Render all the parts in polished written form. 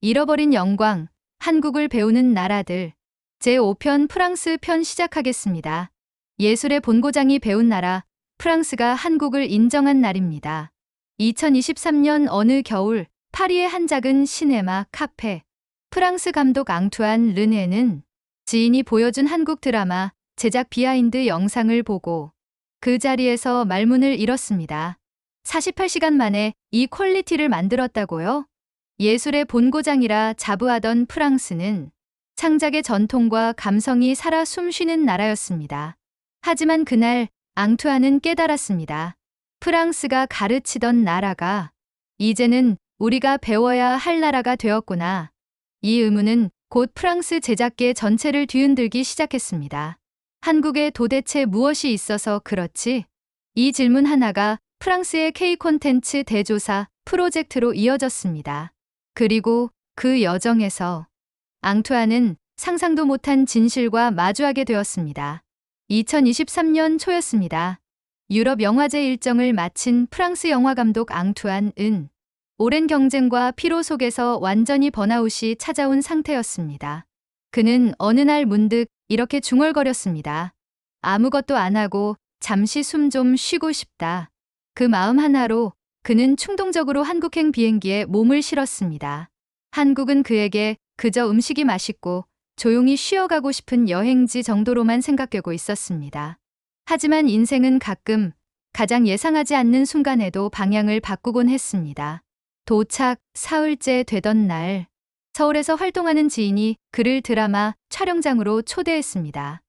잃어버린 영광, 한국을 배우는 나라들. 제5편 프랑스 편 시작하겠습니다. 예술의 본고장이 배운 나라, 프랑스가 한국을 인정한 날입니다. 2023년 어느 겨울, 파리의 한 작은 시네마 카페. 프랑스 감독 앙투안 르네는 지인이 보여준 한국 드라마 제작 비하인드 영상을 보고 그 자리에서 말문을 잃었습니다. 48시간 만에 이 퀄리티를 만들었다고요? 예술의 본고장이라 자부하던 프랑스는 창작의 전통과 감성이 살아 숨쉬는 나라였습니다. 하지만 그날 앙투안은 깨달았습니다. 프랑스가 가르치던 나라가 이제는 우리가 배워야 할 나라가 되었구나. 이 의문은 곧 프랑스 제작계 전체를 뒤흔들기 시작했습니다. 한국에 도대체 무엇이 있어서 그렇지? 이 질문 하나가 프랑스의 K 콘텐츠 대조사 프로젝트로 이어졌습니다. 그리고 그 여정에서 앙투안은 상상도 못한 진실과 마주하게 되었습니다. 2023년 초였습니다. 유럽 영화제 일정을 마친 프랑스 영화감독 앙투안은 오랜 경쟁과 피로 속에서 완전히 번아웃이 찾아온 상태였습니다. 그는 어느 날 문득 이렇게 중얼거렸습니다. 아무것도 안 하고 잠시 숨 좀 쉬고 싶다. 그 마음 하나로 그는 충동적으로 한국행 비행기에 몸을 실었습니다. 한국은 그에게 그저 음식이 맛있고 조용히 쉬어가고 싶은 여행지 정도로만 생각되고 있었습니다. 하지만 인생은 가끔 가장 예상하지 않는 순간에도 방향을 바꾸곤 했습니다. 도착 사흘째 되던 날, 서울에서 활동하는 지인이 그를 드라마 촬영장으로 초대했습니다.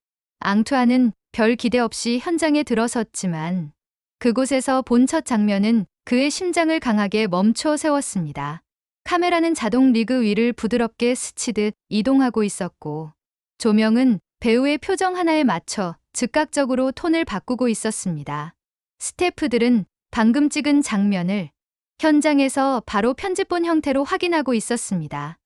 앙투안은 별 기대 없이 현장에 들어섰지만 그곳에서 본 첫 장면은 그의 심장을 강하게 멈춰 세웠습니다. 카메라는 자동 리그 위를 부드럽게 스치듯 이동하고 있었고 조명은 배우의 표정 하나에 맞춰 즉각적으로 톤을 바꾸고 있었습니다. 스태프들은 방금 찍은 장면을 현장에서 바로 편집본 형태로 확인하고 있었습니다.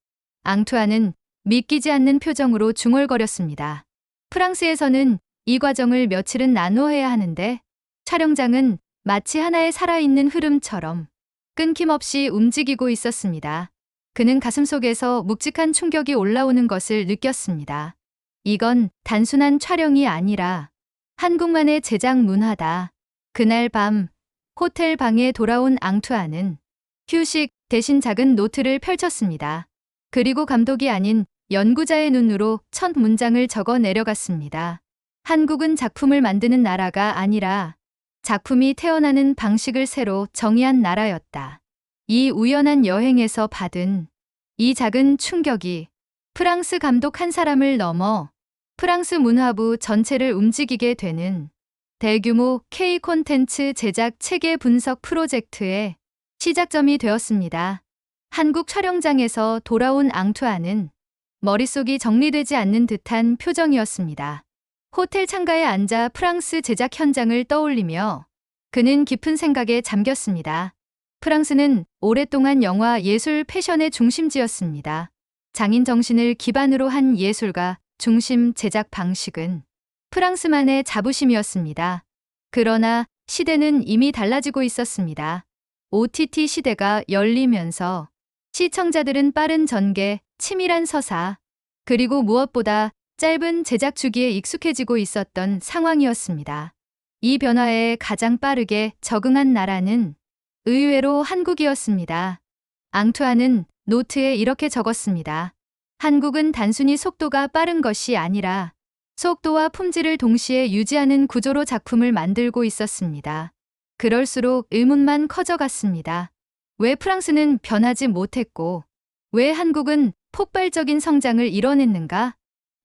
앙투안은 믿기지 않는 표정으로 중얼거렸습니다. 프랑스에서는 이 과정을 며칠은 나눠해야 하는데 촬영장은 마치 하나의 살아있는 흐름처럼 끊김없이 움직이고 있었습니다. 그는 가슴속에서 묵직한 충격이 올라오는 것을 느꼈습니다. 이건 단순한 촬영이 아니라 한국만의 제작 문화다. 그날 밤 호텔 방에 돌아온 앙투안은 휴식 대신 작은 노트를 펼쳤습니다. 그리고 감독이 아닌 연구자의 눈으로 첫 문장을 적어 내려갔습니다. 한국은 작품을 만드는 나라가 아니라 작품이 태어나는 방식을 새로 정의한 나라였다. 이 우연한 여행에서 받은 이 작은 충격이 프랑스 감독 한 사람을 넘어 프랑스 문화부 전체를 움직이게 되는 대규모 K 콘텐츠 제작 체계 분석 프로젝트의 시작점이 되었습니다. 한국 촬영장에서 돌아온 앙투안은 머릿속이 정리되지 않는 듯한 표정이었습니다. 호텔 창가에 앉아 프랑스 제작 현장을 떠올리며 그는 깊은 생각에 잠겼습니다. 프랑스는 오랫동안 영화 예술 패션의 중심지였습니다. 장인 정신을 기반으로 한 예술가 중심 제작 방식은 프랑스만의 자부심이었습니다. 그러나 시대는 이미 달라지고 있었습니다. OTT 시대가 열리면서 시청자들은 빠른 전개, 치밀한 서사, 그리고 무엇보다 짧은 제작 주기에 익숙해지고 있었던 상황이었습니다. 이 변화에 가장 빠르게 적응한 나라는 의외로 한국이었습니다. 앙투안은 노트에 이렇게 적었습니다. 한국은 단순히 속도가 빠른 것이 아니라 속도와 품질을 동시에 유지하는 구조로 작품을 만들고 있었습니다. 그럴수록 의문만 커져갔습니다. 왜 프랑스는 변하지 못했고, 왜 한국은 폭발적인 성장을 이뤄냈는가?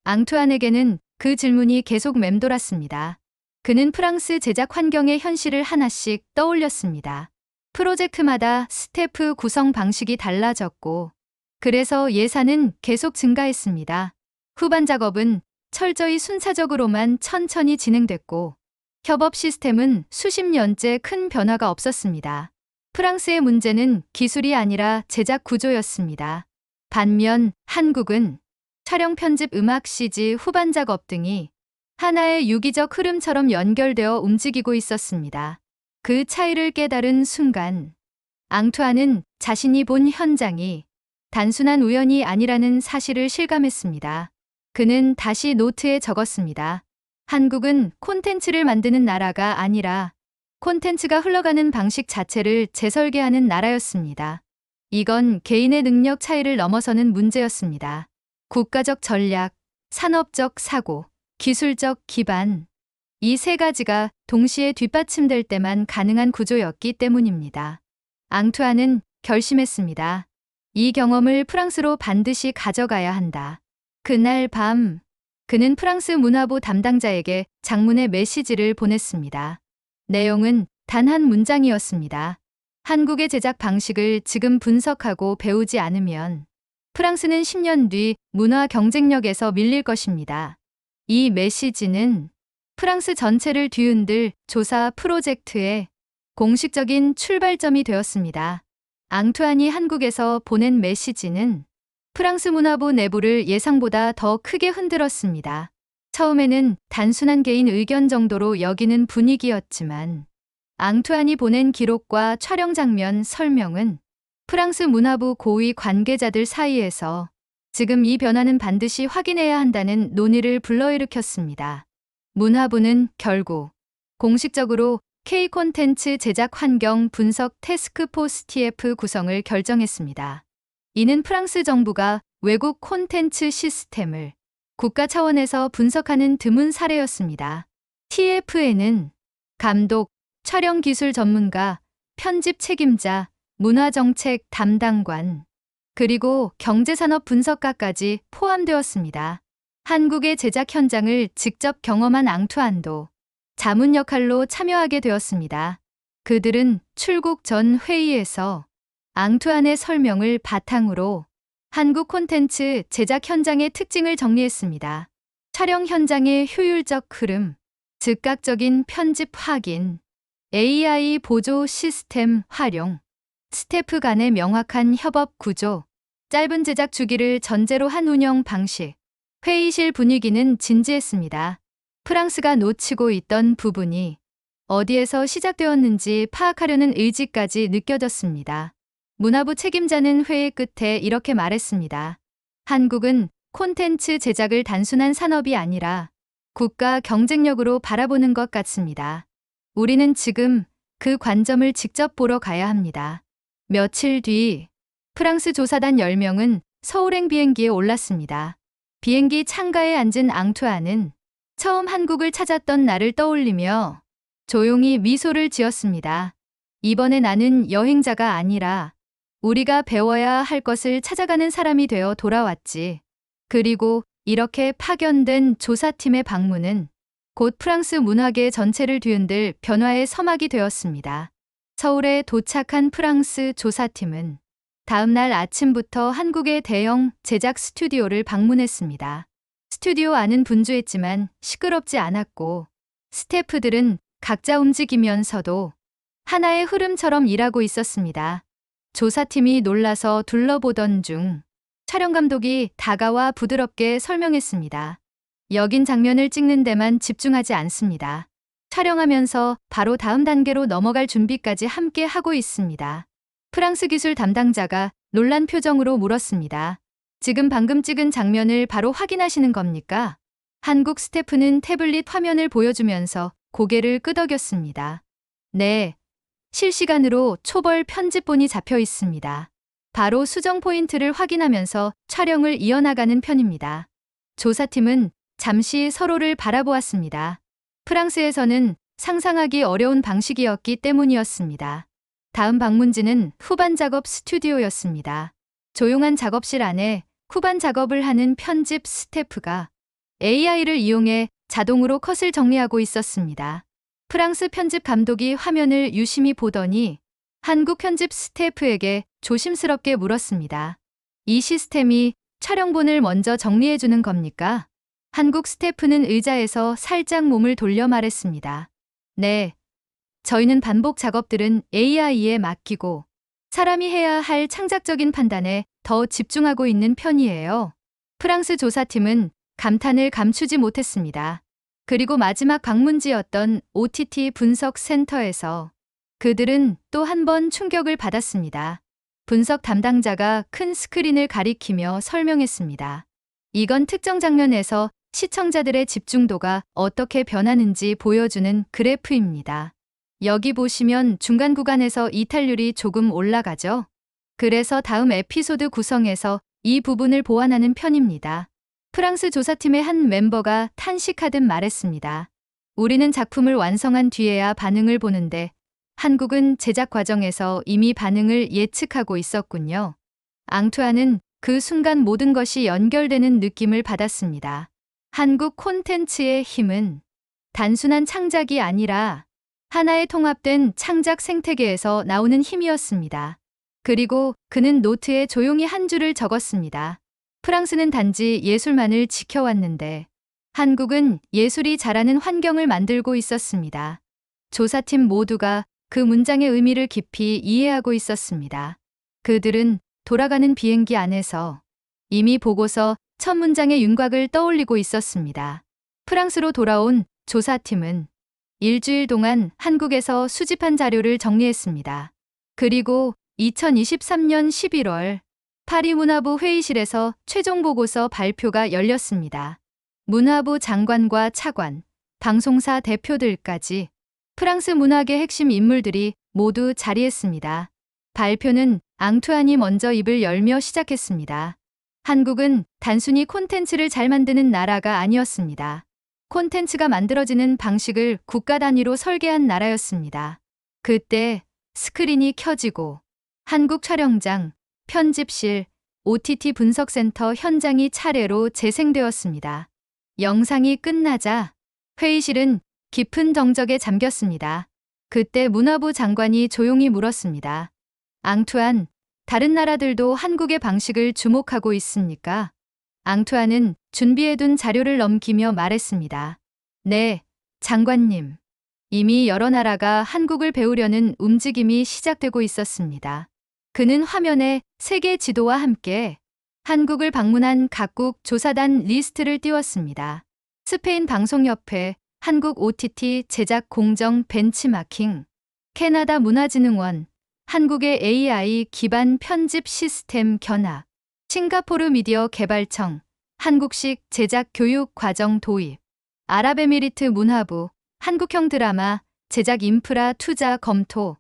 앙투안에게는 그 질문이 계속 맴돌았습니다. 그는 프랑스 제작 환경의 현실을 하나씩 떠올렸습니다. 프로젝트마다 스태프 구성 방식이 달라졌고, 그래서 예산은 계속 증가했습니다. 후반 작업은 철저히 순차적으로만 천천히 진행됐고, 협업 시스템은 수십 년째 큰 변화가 없었습니다. 프랑스의 문제는 기술이 아니라 제작 구조였습니다. 반면 한국은 촬영, 편집, 음악, CG, 후반 작업 등이 하나의 유기적 흐름처럼 연결되어 움직이고 있었습니다. 그 차이를 깨달은 순간 앙투안은 자신이 본 현장이 단순한 우연이 아니라는 사실을 실감했습니다. 그는 다시 노트에 적었습니다. 한국은 콘텐츠를 만드는 나라가 아니라 콘텐츠가 흘러가는 방식 자체를 재설계하는 나라였습니다. 이건 개인의 능력 차이를 넘어서는 문제였습니다. 국가적 전략, 산업적 사고, 기술적 기반. 이 세 가지가 동시에 뒷받침될 때만 가능한 구조였기 때문입니다. 앙투아는 결심했습니다. 이 경험을 프랑스로 반드시 가져가야 한다. 그날 밤, 그는 프랑스 문화부 담당자에게 장문의 메시지를 보냈습니다. 내용은 단 한 문장이었습니다. 한국의 제작 방식을 지금 분석하고 배우지 않으면 프랑스는 10년 뒤 문화 경쟁력에서 밀릴 것입니다. 이 메시지는 프랑스 전체를 뒤흔들 조사 프로젝트의 공식적인 출발점이 되었습니다. 앙투안이 한국에서 보낸 메시지는 프랑스 문화부 내부를 예상보다 더 크게 흔들었습니다. 처음에는 단순한 개인 의견 정도로 여기는 분위기였지만 앙투안이 보낸 기록과 촬영 장면 설명은 프랑스 문화부 고위 관계자들 사이에서 지금 이 변화는 반드시 확인해야 한다는 논의를 불러일으켰습니다. 문화부는 결국 공식적으로 K 콘텐츠 제작 환경 분석 태스크포스 TF 구성을 결정했습니다. 이는 프랑스 정부가 외국 콘텐츠 시스템을 국가 차원에서 분석하는 드문 사례였습니다. TF에는 감독, 촬영 기술 전문가, 편집 책임자, 문화정책 담당관, 그리고 경제산업 분석가까지 포함되었습니다. 한국의 제작 현장을 직접 경험한 앙투안도 자문 역할로 참여하게 되었습니다. 그들은 출국 전 회의에서 앙투안의 설명을 바탕으로 한국 콘텐츠 제작 현장의 특징을 정리했습니다. 촬영 현장의 효율적 흐름, 즉각적인 편집 확인, AI 보조 시스템 활용, 스태프 간의 명확한 협업 구조, 짧은 제작 주기를 전제로 한 운영 방식. 회의실 분위기는 진지했습니다. 프랑스가 놓치고 있던 부분이 어디에서 시작되었는지 파악하려는 의지까지 느껴졌습니다. 문화부 책임자는 회의 끝에 이렇게 말했습니다. 한국은 콘텐츠 제작을 단순한 산업이 아니라 국가 경쟁력으로 바라보는 것 같습니다. 우리는 지금 그 관점을 직접 보러 가야 합니다. 며칠 뒤 프랑스 조사단 10명은 서울행 비행기에 올랐습니다. 비행기 창가에 앉은 앙투아는 처음 한국을 찾았던 날을 떠올리며 조용히 미소를 지었습니다. 이번에 나는 여행자가 아니라 우리가 배워야 할 것을 찾아가는 사람이 되어 돌아왔지. 그리고 이렇게 파견된 조사팀의 방문은 곧 프랑스 문화계 전체를 뒤흔들 변화의 서막이 되었습니다. 서울에 도착한 프랑스 조사팀은 다음 날 아침부터 한국의 대형 제작 스튜디오를 방문했습니다. 스튜디오 안은 분주했지만 시끄럽지 않았고 스태프들은 각자 움직이면서도 하나의 흐름처럼 일하고 있었습니다. 조사팀이 놀라서 둘러보던 중 촬영 감독이 다가와 부드럽게 설명했습니다. 여긴 장면을 찍는 데만 집중하지 않습니다. 촬영하면서 바로 다음 단계로 넘어갈 준비까지 함께 하고 있습니다. 프랑스 기술 담당자가 놀란 표정으로 물었습니다. 지금 방금 찍은 장면을 바로 확인하시는 겁니까? 한국 스태프는 태블릿 화면을 보여주면서 고개를 끄덕였습니다. 네, 실시간으로 초벌 편집본이 잡혀 있습니다. 바로 수정 포인트를 확인하면서 촬영을 이어나가는 편입니다. 조사팀은 잠시 서로를 바라보았습니다. 프랑스에서는 상상하기 어려운 방식이었기 때문이었습니다. 다음 방문지는 후반 작업 스튜디오였습니다. 조용한 작업실 안에 후반 작업을 하는 편집 스태프가 AI를 이용해 자동으로 컷을 정리하고 있었습니다. 프랑스 편집 감독이 화면을 유심히 보더니 한국 편집 스태프에게 조심스럽게 물었습니다. 이 시스템이 촬영본을 먼저 정리해주는 겁니까? 한국 스태프는 의자에서 살짝 몸을 돌려 말했습니다. 네, 저희는 반복 작업들은 AI에 맡기고 사람이 해야 할 창작적인 판단에 더 집중하고 있는 편이에요. 프랑스 조사팀은 감탄을 감추지 못했습니다. 그리고 마지막 방문지였던 OTT 분석 센터에서 그들은 또 한 번 충격을 받았습니다. 분석 담당자가 큰 스크린을 가리키며 설명했습니다. 이건 특정 장면에서 시청자들의 집중도가 어떻게 변하는지 보여주는 그래프입니다. 여기 보시면 중간 구간에서 이탈률이 조금 올라가죠? 그래서 다음 에피소드 구성에서 이 부분을 보완하는 편입니다. 프랑스 조사팀의 한 멤버가 탄식하듯 말했습니다. 우리는 작품을 완성한 뒤에야 반응을 보는데 한국은 제작 과정에서 이미 반응을 예측하고 있었군요. 앙투아는 그 순간 모든 것이 연결되는 느낌을 받았습니다. 한국 콘텐츠의 힘은 단순한 창작이 아니라 하나의 통합된 창작 생태계에서 나오는 힘이었습니다. 그리고 그는 노트에 조용히 한 줄을 적었습니다. 프랑스는 단지 예술만을 지켜왔는데 한국은 예술이 자라는 환경을 만들고 있었습니다. 조사팀 모두가 그 문장의 의미를 깊이 이해하고 있었습니다. 그들은 돌아가는 비행기 안에서 이미 보고서 첫 문장의 윤곽을 떠올리고 있었습니다. 프랑스로 돌아온 조사팀은 일주일 동안 한국에서 수집한 자료를 정리했습니다. 그리고 2023년 11월 파리 문화부 회의실에서 최종 보고서 발표가 열렸습니다. 문화부 장관과 차관, 방송사 대표들까지 프랑스 문학의 핵심 인물들이 모두 자리했습니다. 발표는 앙투안이 먼저 입을 열며 시작했습니다. 한국은 단순히 콘텐츠를 잘 만드는 나라가 아니었습니다. 콘텐츠가 만들어지는 방식을 국가 단위로 설계한 나라였습니다. 그때 스크린이 켜지고 한국 촬영장, 편집실, OTT 분석센터 현장이 차례로 재생되었습니다. 영상이 끝나자 회의실은 깊은 정적에 잠겼습니다. 그때 문화부 장관이 조용히 물었습니다. 앙투안, 다른 나라들도 한국의 방식을 주목하고 있습니까? 앙투안은 준비해둔 자료를 넘기며 말했습니다. 네, 장관님. 이미 여러 나라가 한국을 배우려는 움직임이 시작되고 있었습니다. 그는 화면에 세계 지도와 함께 한국을 방문한 각국 조사단 리스트를 띄웠습니다. 스페인 방송협회, 한국 OTT 제작 공정 벤치마킹, 캐나다 문화진흥원, 한국의 AI 기반 편집 시스템 견학, 싱가포르 미디어 개발청, 한국식 제작 교육 과정 도입, 아랍에미리트 문화부, 한국형 드라마, 제작 인프라 투자 검토.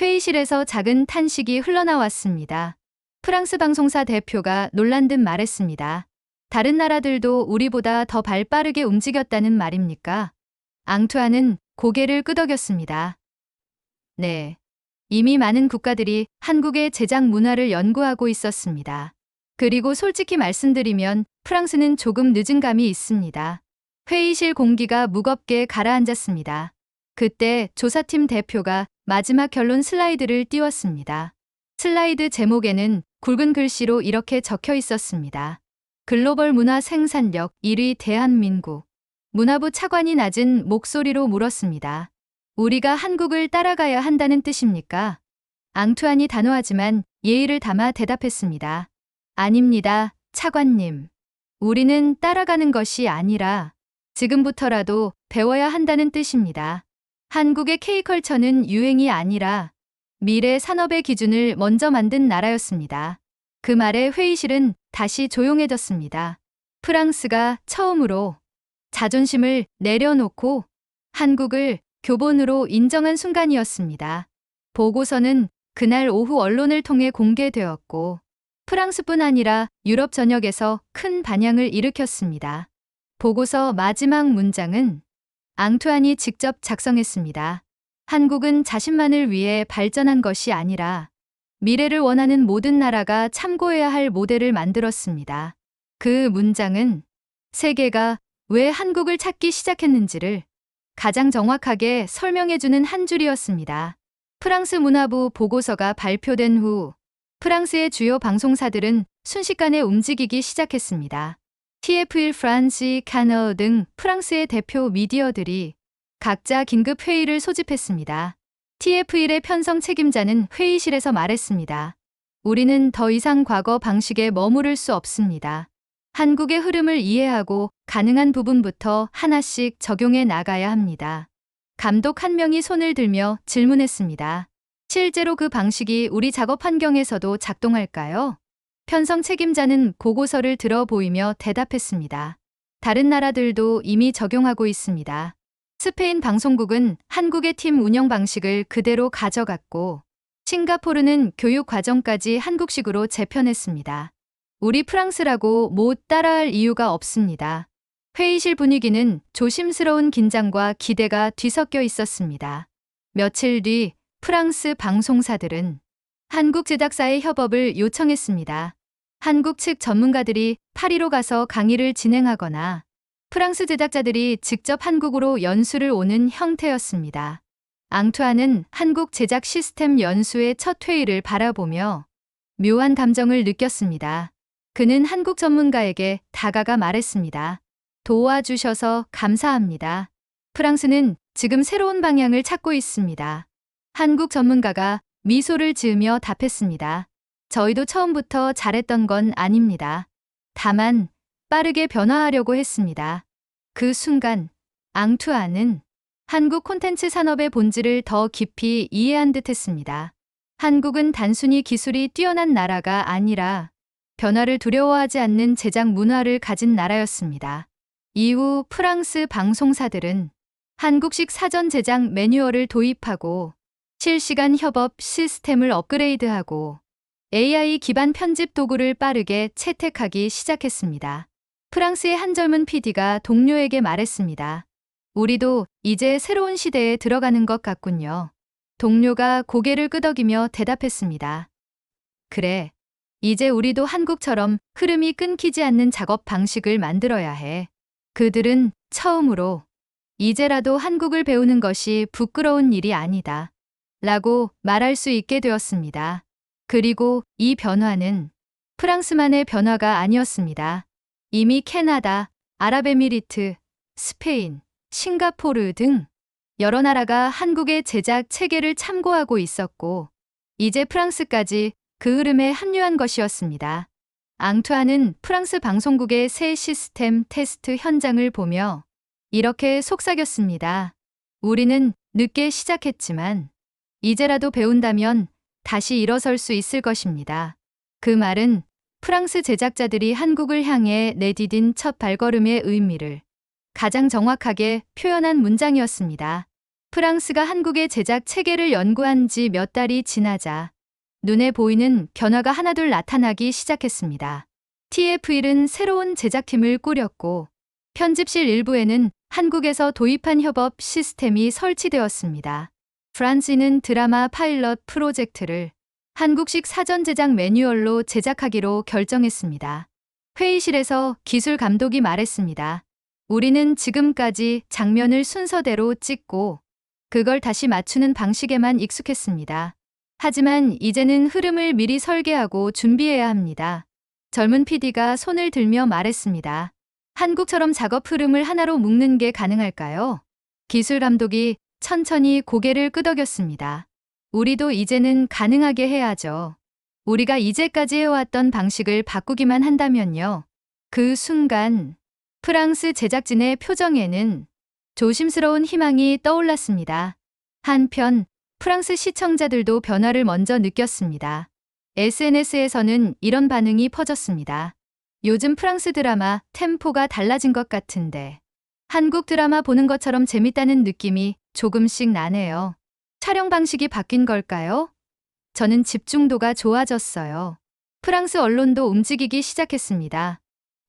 회의실에서 작은 탄식이 흘러나왔습니다. 프랑스 방송사 대표가 놀란 듯 말했습니다. 다른 나라들도 우리보다 더 발빠르게 움직였다는 말입니까? 앙투아는 고개를 끄덕였습니다. 네. 이미 많은 국가들이 한국의 제작 문화를 연구하고 있었습니다. 그리고 솔직히 말씀드리면 프랑스는 조금 늦은 감이 있습니다. 회의실 공기가 무겁게 가라앉았습니다. 그때 조사팀 대표가 마지막 결론 슬라이드를 띄웠습니다. 슬라이드 제목에는 굵은 글씨로 이렇게 적혀 있었습니다. 글로벌 문화 생산력 1위 대한민국. 문화부 차관이 낮은 목소리로 물었습니다. 우리가 한국을 따라가야 한다는 뜻입니까? 앙투안이 단호하지만 예의를 담아 대답했습니다. 아닙니다, 차관님. 우리는 따라가는 것이 아니라 지금부터라도 배워야 한다는 뜻입니다. 한국의 K컬처는 유행이 아니라 미래 산업의 기준을 먼저 만든 나라였습니다. 그 말에 회의실은 다시 조용해졌습니다. 프랑스가 처음으로 자존심을 내려놓고 한국을 교본으로 인정한 순간이었습니다. 보고서는 그날 오후 언론을 통해 공개되었고 프랑스뿐 아니라 유럽 전역에서 큰 반향을 일으켰습니다. 보고서 마지막 문장은 앙투안이 직접 작성했습니다. 한국은 자신만을 위해 발전한 것이 아니라 미래를 원하는 모든 나라가 참고해야 할 모델을 만들었습니다. 그 문장은 세계가 왜 한국을 찾기 시작했는지를 가장 정확하게 설명해주는 한 줄이었습니다. 프랑스 문화부 보고서가 발표된 후 프랑스의 주요 방송사들은 순식간에 움직이기 시작했습니다. TF1 프란스, 카너 등 프랑스의 대표 미디어들이 각자 긴급 회의를 소집했습니다. TF1의 편성 책임자는 회의실에서 말했습니다. 우리는 더 이상 과거 방식에 머무를 수 없습니다. 한국의 흐름을 이해하고 가능한 부분부터 하나씩 적용해 나가야 합니다. 감독 한 명이 손을 들며 질문했습니다. 실제로 그 방식이 우리 작업 환경에서도 작동할까요? 편성 책임자는 보고서를 들어 보이며 대답했습니다. 다른 나라들도 이미 적용하고 있습니다. 스페인 방송국은 한국의 팀 운영 방식을 그대로 가져갔고, 싱가포르는 교육 과정까지 한국식으로 재편했습니다. 우리 프랑스라고 못 따라할 이유가 없습니다. 회의실 분위기는 조심스러운 긴장과 기대가 뒤섞여 있었습니다. 며칠 뒤 프랑스 방송사들은 한국 제작사의 협업을 요청했습니다. 한국 측 전문가들이 파리로 가서 강의를 진행하거나 프랑스 제작자들이 직접 한국으로 연수를 오는 형태였습니다. 앙투아는 한국 제작 시스템 연수의 첫 회의를 바라보며 묘한 감정을 느꼈습니다. 그는 한국 전문가에게 다가가 말했습니다. 도와주셔서 감사합니다. 프랑스는 지금 새로운 방향을 찾고 있습니다. 한국 전문가가 미소를 지으며 답했습니다. 저희도 처음부터 잘했던 건 아닙니다. 다만 빠르게 변화하려고 했습니다. 그 순간 앙투아는 한국 콘텐츠 산업의 본질을 더 깊이 이해한 듯했습니다. 한국은 단순히 기술이 뛰어난 나라가 아니라 변화를 두려워하지 않는 제작 문화를 가진 나라였습니다. 이후 프랑스 방송사들은 한국식 사전 제작 매뉴얼을 도입하고 실시간 협업 시스템을 업그레이드하고 AI 기반 편집 도구를 빠르게 채택하기 시작했습니다. 프랑스의 한 젊은 PD가 동료에게 말했습니다. 우리도 이제 새로운 시대에 들어가는 것 같군요. 동료가 고개를 끄덕이며 대답했습니다. 그래, 이제 우리도 한국처럼 흐름이 끊기지 않는 작업 방식을 만들어야 해. 그들은 처음으로 이제라도 한국을 배우는 것이 부끄러운 일이 아니다. 라고 말할 수 있게 되었습니다. 그리고 이 변화는 프랑스만의 변화가 아니었습니다. 이미 캐나다, 아랍에미리트, 스페인, 싱가포르 등 여러 나라가 한국의 제작 체계를 참고하고 있었고, 이제 프랑스까지 그 흐름에 합류한 것이었습니다. 앙투아는 프랑스 방송국의 새 시스템 테스트 현장을 보며 이렇게 속삭였습니다. 우리는 늦게 시작했지만 이제라도 배운다면 다시 일어설 수 있을 것입니다. 그 말은 프랑스 제작자들이 한국을 향해 내디딘 첫 발걸음의 의미를 가장 정확하게 표현한 문장이었습니다. 프랑스가 한국의 제작 체계를 연구한 지 몇 달이 지나자 눈에 보이는 변화가 하나둘 나타나기 시작했습니다. TF1은 새로운 제작팀을 꾸렸고 편집실 일부에는 한국에서 도입한 협업 시스템이 설치되었습니다. 프란스는 드라마 파일럿 프로젝트를 한국식 사전 제작 매뉴얼로 제작하기로 결정했습니다. 회의실에서 기술 감독이 말했습니다. 우리는 지금까지 장면을 순서대로 찍고 그걸 다시 맞추는 방식에만 익숙했습니다. 하지만 이제는 흐름을 미리 설계하고 준비해야 합니다. 젊은 PD가 손을 들며 말했습니다. 한국처럼 작업 흐름을 하나로 묶는 게 가능할까요? 기술 감독이 천천히 고개를 끄덕였습니다. 우리도 이제는 가능하게 해야죠. 우리가 이제까지 해왔던 방식을 바꾸기만 한다면요. 그 순간 프랑스 제작진의 표정에는 조심스러운 희망이 떠올랐습니다. 한편 프랑스 시청자들도 변화를 먼저 느꼈습니다. SNS에서는 이런 반응이 퍼졌습니다. 요즘 프랑스 드라마 템포가 달라진 것 같은데 한국 드라마 보는 것처럼 재밌다는 느낌이 조금씩 나네요. 촬영 방식이 바뀐 걸까요? 저는 집중도가 좋아졌어요. 프랑스 언론도 움직이기 시작했습니다.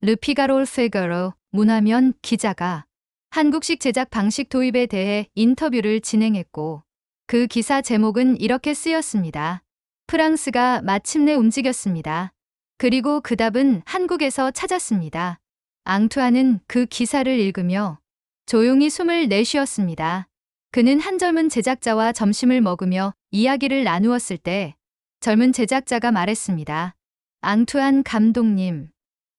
르피가로 페가로 문화면 기자가 한국식 제작 방식 도입에 대해 인터뷰를 진행했고, 그 기사 제목은 이렇게 쓰였습니다. 프랑스가 마침내 움직였습니다. 그리고 그 답은 한국에서 찾았습니다. 앙투아는 그 기사를 읽으며 조용히 숨을 내쉬었습니다. 그는 한 젊은 제작자와 점심을 먹으며 이야기를 나누었을 때 젊은 제작자가 말했습니다. 앙투안 감독님,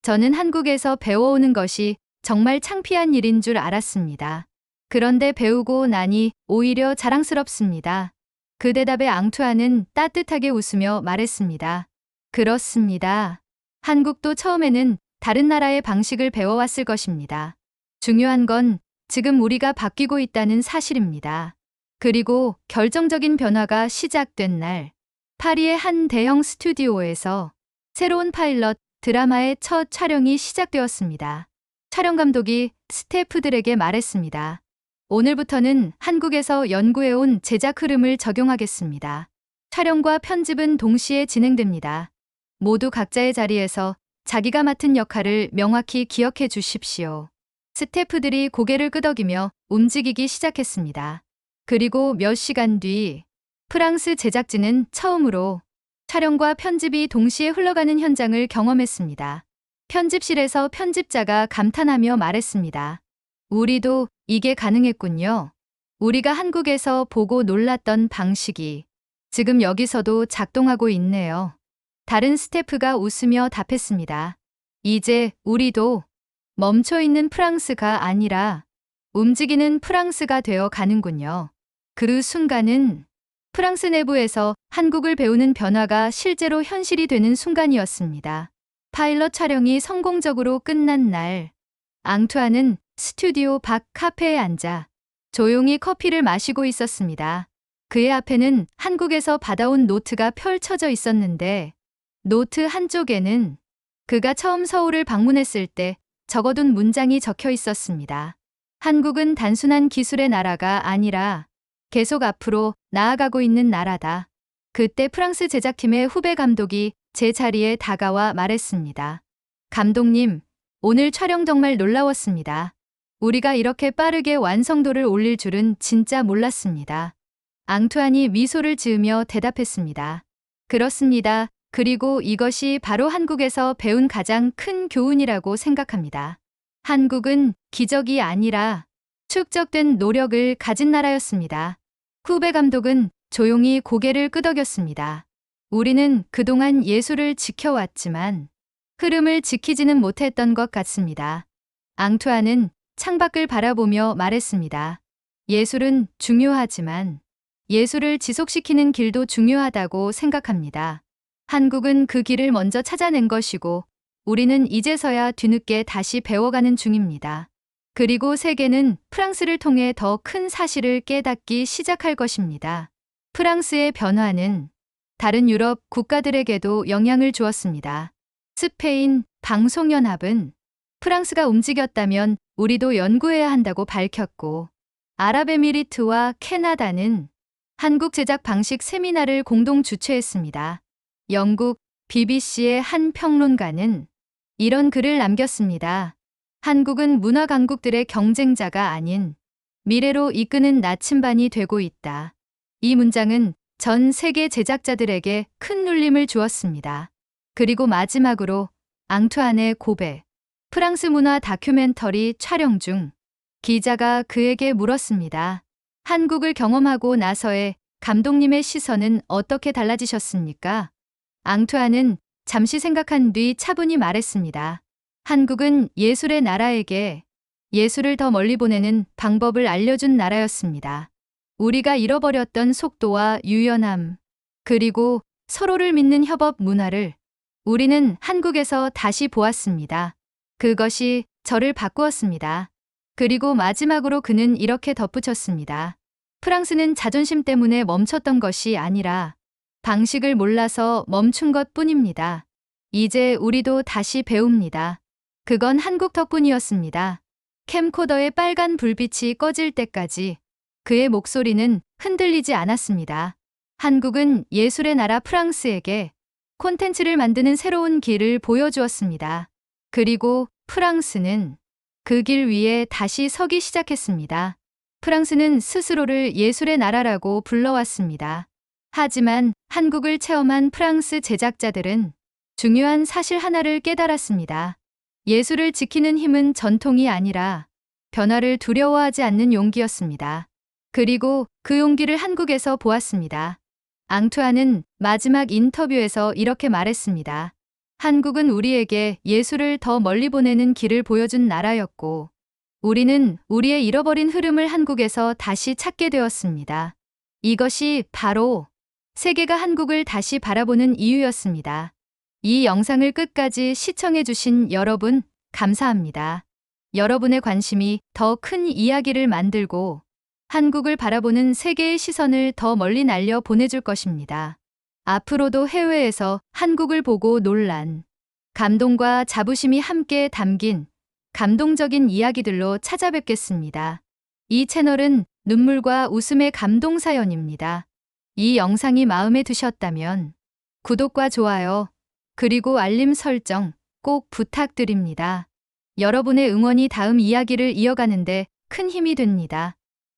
저는 한국에서 배워오는 것이 정말 창피한 일인 줄 알았습니다. 그런데 배우고 나니 오히려 자랑스럽습니다. 그 대답에 앙투아는 따뜻하게 웃으며 말했습니다. 그렇습니다. 한국도 처음에는 다른 나라의 방식을 배워왔을 것입니다. 중요한 건 지금 우리가 바뀌고 있다는 사실입니다. 그리고 결정적인 변화가 시작된 날, 파리의 한 대형 스튜디오에서 새로운 파일럿 드라마의 첫 촬영이 시작되었습니다. 촬영 감독이 스태프들에게 말했습니다. 오늘부터는 한국에서 연구해온 제작 흐름을 적용하겠습니다. 촬영과 편집은 동시에 진행됩니다. 모두 각자의 자리에서 자기가 맡은 역할을 명확히 기억해 주십시오. 스태프들이 고개를 끄덕이며 움직이기 시작했습니다. 그리고 몇 시간 뒤, 프랑스 제작진은 처음으로 촬영과 편집이 동시에 흘러가는 현장을 경험했습니다. 편집실에서 편집자가 감탄하며 말했습니다. 우리도 이게 가능했군요. 우리가 한국에서 보고 놀랐던 방식이 지금 여기서도 작동하고 있네요. 다른 스태프가 웃으며 답했습니다. 이제 우리도 멈춰있는 프랑스가 아니라 움직이는 프랑스가 되어 가는군요. 그 순간은 프랑스 내부에서 한국을 배우는 변화가 실제로 현실이 되는 순간이었습니다. 파일럿 촬영이 성공적으로 끝난 날, 앙투아는 스튜디오 밖 카페에 앉아 조용히 커피를 마시고 있었습니다. 그의 앞에는 한국에서 받아온 노트가 펼쳐져 있었는데, 노트 한쪽에는 그가 처음 서울을 방문했을 때 적어둔 문장이 적혀 있었습니다. 한국은 단순한 기술의 나라가 아니라 계속 앞으로 나아가고 있는 나라다. 그때 프랑스 제작팀의 후배 감독이 제 자리에 다가와 말했습니다. 감독님, 오늘 촬영 정말 놀라웠습니다. 우리가 이렇게 빠르게 완성도를 올릴 줄은 진짜 몰랐습니다. 앙투안이 미소를 지으며 대답했습니다. 그렇습니다. 그리고 이것이 바로 한국에서 배운 가장 큰 교훈이라고 생각합니다. 한국은 기적이 아니라 축적된 노력을 가진 나라였습니다. 후배 감독은 조용히 고개를 끄덕였습니다. 우리는 그동안 예술을 지켜왔지만 흐름을 지키지는 못했던 것 같습니다. 앙투안은 창밖을 바라보며 말했습니다. 예술은 중요하지만 예술을 지속시키는 길도 중요하다고 생각합니다. 한국은 그 길을 먼저 찾아낸 것이고 우리는 이제서야 뒤늦게 다시 배워가는 중입니다. 그리고 세계는 프랑스를 통해 더 큰 사실을 깨닫기 시작할 것입니다. 프랑스의 변화는 다른 유럽 국가들에게도 영향을 주었습니다. 스페인 방송연합은 프랑스가 움직였다면 우리도 연구해야 한다고 밝혔고, 아랍에미리트와 캐나다는 한국 제작 방식 세미나를 공동 주최했습니다. 영국 BBC의 한 평론가는 이런 글을 남겼습니다. 한국은 문화 강국들의 경쟁자가 아닌 미래로 이끄는 나침반이 되고 있다. 이 문장은 전 세계 제작자들에게 큰 울림을 주었습니다. 그리고 마지막으로 앙투안의 고백. 프랑스 문화 다큐멘터리 촬영 중 기자가 그에게 물었습니다. 한국을 경험하고 나서의 감독님의 시선은 어떻게 달라지셨습니까? 앙투안은 잠시 생각한 뒤 차분히 말했습니다. 한국은 예술의 나라에게 예술을 더 멀리 보내는 방법을 알려준 나라였습니다. 우리가 잃어버렸던 속도와 유연함, 그리고 서로를 믿는 협업 문화를 우리는 한국에서 다시 보았습니다. 그것이 저를 바꾸었습니다. 그리고 마지막으로 그는 이렇게 덧붙였습니다. 프랑스는 자존심 때문에 멈췄던 것이 아니라 방식을 몰라서 멈춘 것 뿐입니다. 이제 우리도 다시 배웁니다. 그건 한국 덕분이었습니다. 캠코더의 빨간 불빛이 꺼질 때까지 그의 목소리는 흔들리지 않았습니다. 한국은 예술의 나라 프랑스에게 콘텐츠를 만드는 새로운 길을 보여주었습니다. 그리고 프랑스는 그 길 위에 다시 서기 시작했습니다. 프랑스는 스스로를 예술의 나라라고 불러왔습니다. 하지만 한국을 체험한 프랑스 제작자들은 중요한 사실 하나를 깨달았습니다. 예술을 지키는 힘은 전통이 아니라 변화를 두려워하지 않는 용기였습니다. 그리고 그 용기를 한국에서 보았습니다. 앙투안은 마지막 인터뷰에서 이렇게 말했습니다. 한국은 우리에게 예술을 더 멀리 보내는 길을 보여준 나라였고, 우리는 우리의 잃어버린 흐름을 한국에서 다시 찾게 되었습니다. 이것이 바로 세계가 한국을 다시 바라보는 이유였습니다. 이 영상을 끝까지 시청해주신 여러분, 감사합니다. 여러분의 관심이 더 큰 이야기를 만들고 한국을 바라보는 세계의 시선을 더 멀리 날려 보내줄 것입니다. 앞으로도 해외에서 한국을 보고 놀란 감동과 자부심이 함께 담긴 감동적인 이야기들로 찾아뵙겠습니다. 이 채널은 눈물과 웃음의 감동 사연입니다. 이 영상이 마음에 드셨다면 구독과 좋아요, 그리고 알림 설정 꼭 부탁드립니다. 여러분의 응원이 다음 이야기를 이어가는데 큰 힘이 됩니다.